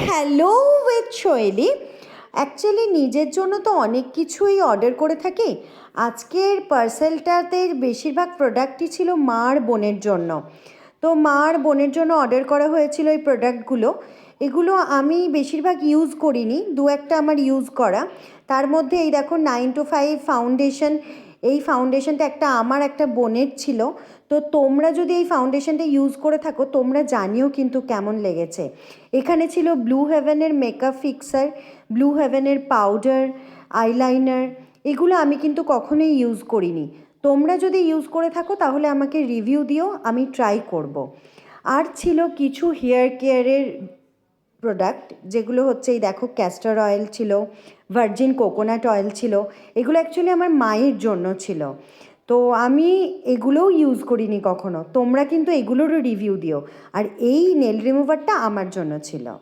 Hello with শৈলী। Actually নিজের জন্য তো অনেক কিছুই অর্ডার করে থাকি। আজকের পার্সেলটাতে বেশিরভাগ প্রোডাক্টই ছিল মার বোনের জন্য। তো মার বোনের জন্য অর্ডার করা হয়েছিল এই প্রোডাক্টগুলো। এগুলো আমি বেশিরভাগ ইউজ করিনি, দু একটা আমার ইউজ করা। তার মধ্যে এই দেখো 9to5 ফাউন্ডেশন। এই ফাউন্ডেশনটা একটা আমার একটা বোনের ছিল। তো তোমরা যদি এই ফাউন্ডেশনটা ইউজ করে থাকো তোমরা জানিও কিন্তু কেমন লেগেছে। এখানে ছিল ব্লু হেভেনের মেকআপ ফিক্সার, ব্লু হেভেনের পাউডার, আইলাইনার। এগুলো আমি কিন্তু কখনোই ইউজ করিনি। তোমরা যদি ইউজ করে থাকো তাহলে আমাকে রিভিউ দিও, আমি ট্রাই করব। আর ছিল কিছু হেয়ার কেয়ারের প্রোডাক্ট, যেগুলো হচ্ছে এই দেখো ক্যাস্টর অয়েল ছিল, ভার্জিন কোকোনাট অয়েল ছিল। এগুলো অ্যাকচুয়ালি আমার মায়ের জন্য ছিল। তো আমি এগুলোও ইউজ করিনি কখনো। তোমরা কিন্তু এগুলোরও রিভিউ দিও। আর এই নেল রিমুভারটা আমার জন্য ছিল।